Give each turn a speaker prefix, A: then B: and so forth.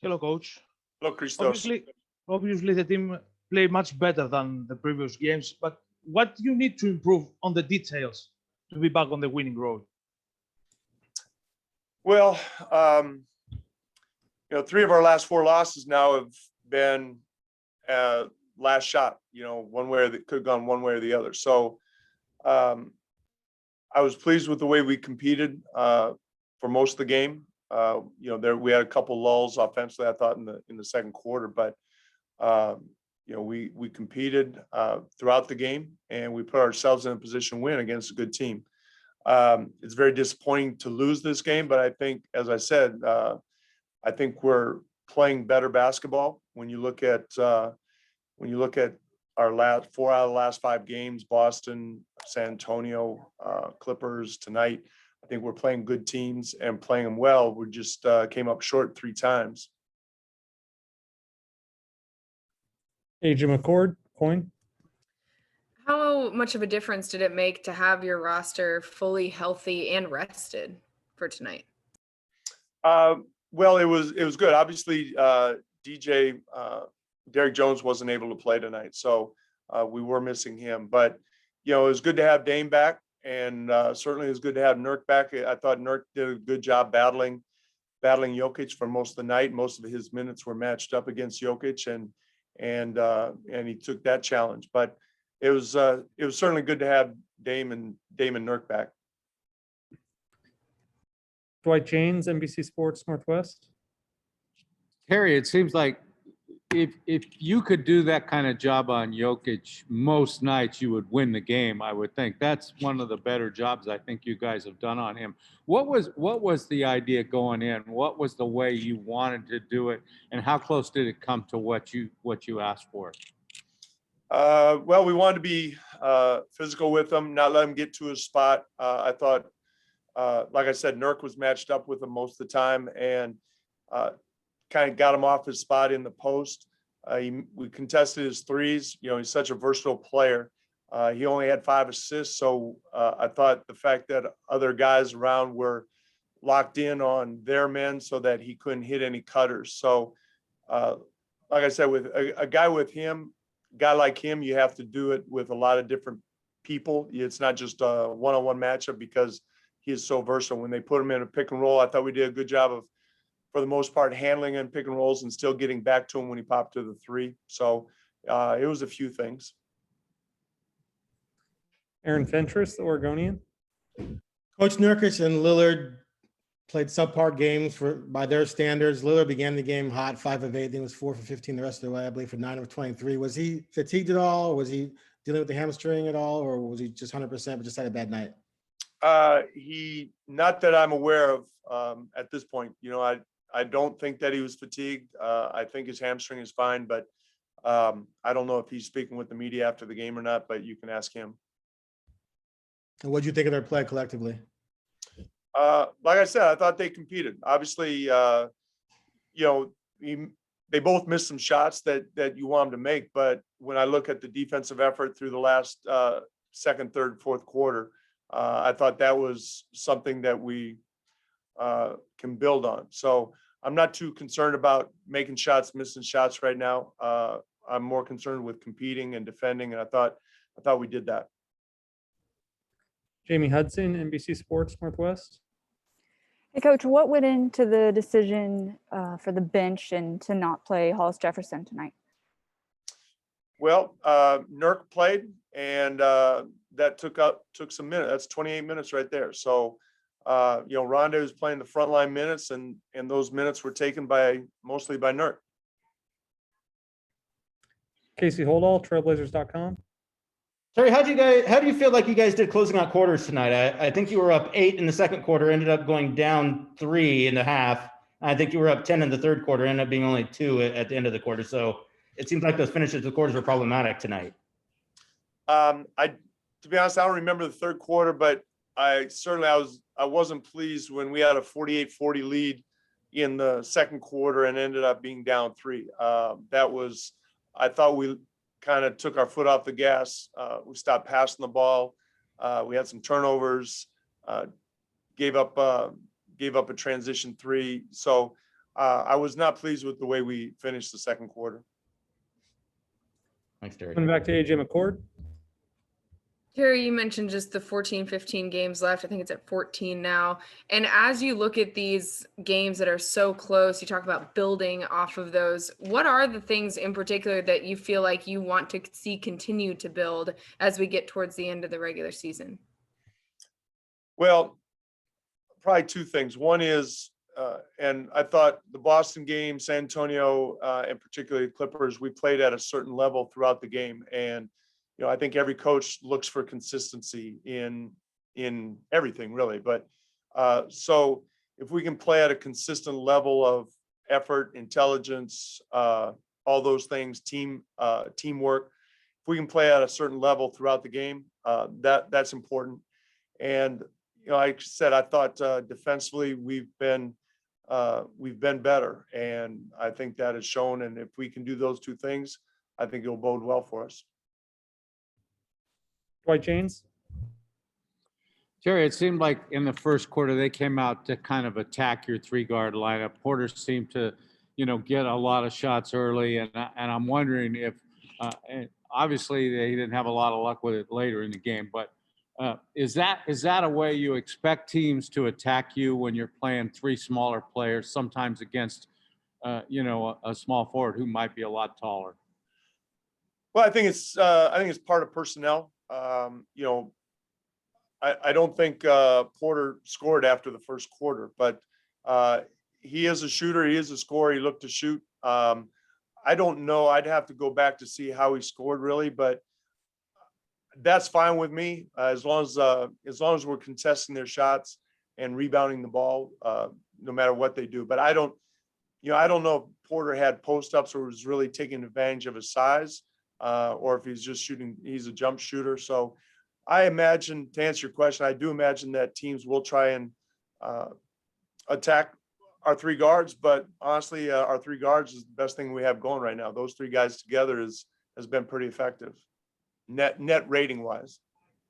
A: Hello, coach.
B: Hello, Christos.
A: Obviously, the team played much better than the previous games. But what do you need to improve on the details to be back on the winning road?
B: Well, 3 of our last 4 losses now have been last shot. One way that could have gone one way or the other. So I was pleased with the way we competed for most of the game. We had a couple lulls offensively, I thought, in the second quarter, but we competed throughout the game, and we put ourselves in a position to win against a good team. It's very disappointing to lose this game, but I think, as I said, I think we're playing better basketball. When you look at our last 4 out of the last 5 games, Boston, San Antonio, Clippers tonight, I think we're playing good teams and playing them well. We just came up short 3 times.
C: Agent McCord, Coin.
D: How much of a difference did it make to have your roster fully healthy and rested for tonight?
B: Well, it was good. Obviously, DJ Derek Jones wasn't able to play tonight, so we were missing him. But it was good to have Dame back, and certainly it was good to have Nurk back. I thought Nurk did a good job battling Jokic for most of the night. Most of his minutes were matched up against Jokic, and he took that challenge. But it was certainly good to have Dame and Nurk back.
C: Dwight James, NBC Sports Northwest.
E: Terry, it seems like if you could do that kind of job on Jokic most nights, you would win the game, I would think. That's one of the better jobs I think you guys have done on him. What was the idea going in? What was the way you wanted to do it? And how close did it come to what you asked for?
B: Well, we wanted to be physical with him, not let him get to his spot. I thought, like I said, Nurk was matched up with him most of the time, and kind of got him off his spot in the post. We contested his threes. He's such a versatile player. He only had 5 assists, so I thought the fact that other guys around were locked in on their men so that he couldn't hit any cutters. So, like I said, with a guy like him, you have to do it with a lot of different people. It's not just a one-on-one matchup because he is so versatile. When they put him in a pick and roll, I thought we did a good job of, for the most part, handling and pick and rolls and still getting back to him when he popped to the 3. So it was a few things.
C: Aaron Fentress, the Oregonian.
F: Coach Nurkic and Lillard played subpar games by their standards. Lillard began the game hot, 5 of 8. I think it was 4 for 15 the rest of the way, I believe, for 9 of 23. Was he fatigued at all? Or was he dealing with the hamstring at all? Or was he just 100% but just had a bad night?
B: Not that I'm aware of at this point. I don't think that he was fatigued. I think his hamstring is fine, but I don't know if he's speaking with the media after the game or not, but you can ask him.
F: And what did you think of their play collectively?
B: Like I said, I thought they competed. Obviously, they both missed some shots that you want them to make. But when I look at the defensive effort through the last second, third, fourth quarter, I thought that was something that we can build on. So I'm not too concerned about making shots, missing shots right now. I'm more concerned with competing and defending, and I thought we did that.
C: Jamie Hudson, NBC Sports Northwest.
G: Hey, Coach, what went into the decision for the bench and to not play Hollis Jefferson tonight?
B: Well, Nurk played, and that took some minutes. That's 28 minutes right there. So, Rondé was playing the frontline minutes, and those minutes were taken mostly by Nurk.
C: Casey Holdall, Trailblazers.com.
H: Terry, how do you feel like you guys did closing out quarters tonight? I think you were up 8 in the second quarter, ended up going down 3 in the half. I think you were up 10 in the third quarter, ended up being only 2 at the end of the quarter. So it seems like those finishes of the quarters were problematic tonight.
B: To be honest, I don't remember the third quarter, but I wasn't pleased when we had a 48-40 lead in the second quarter and ended up being down 3. I thought we kind of took our foot off the gas. We stopped passing the ball. We had some turnovers, gave up a transition 3. So I was not pleased with the way we finished the second quarter.
H: Thanks, Terry.
C: Coming back to AJ McCord.
D: Terry, you mentioned just the 14, 15 games left. I think it's at 14 now. And as you look at these games that are so close, you talk about building off of those. What are the things in particular that you feel like you want to see continue to build as we get towards the end of the regular season?
B: Well, probably two things. One is, and I thought the Boston game, San Antonio, and particularly Clippers, we played at a certain level throughout the game. And, you know, I think every coach looks for consistency in everything really. But so if we can play at a consistent level of effort, intelligence, all those things, teamwork, if we can play at a certain level throughout the game, that's important. And, you know, like I said, I thought defensively we've been better, and I think that is shown. And if we can do those two things, I think it'll bode well for us.
C: Dwight James.
E: Jerry, it seemed like in the first quarter, they came out to kind of attack your 3-guard lineup. Porter seemed to, you know, get a lot of shots early. And I'm wondering if, and obviously they didn't have a lot of luck with it later in the game, but is that a way you expect teams to attack you when you're playing 3 smaller players, sometimes against, you know, a small forward who might be a lot taller?
B: Well, I think it's part of personnel. You know, I don't think Porter scored after the first quarter, but he is a shooter. He is a scorer. He looked to shoot. I don't know. I'd have to go back to see how he scored really, but that's fine with me as long as we're contesting their shots and rebounding the ball, no matter what they do. But I don't know if Porter had post-ups or was really taking advantage of his size, or if he's just shooting. He's a jump shooter. So I imagine, to answer your question, I do imagine that teams will try and attack our 3 guards. But honestly, our 3 guards is the best thing we have going right now. Those 3 guys together has been pretty effective, net rating wise.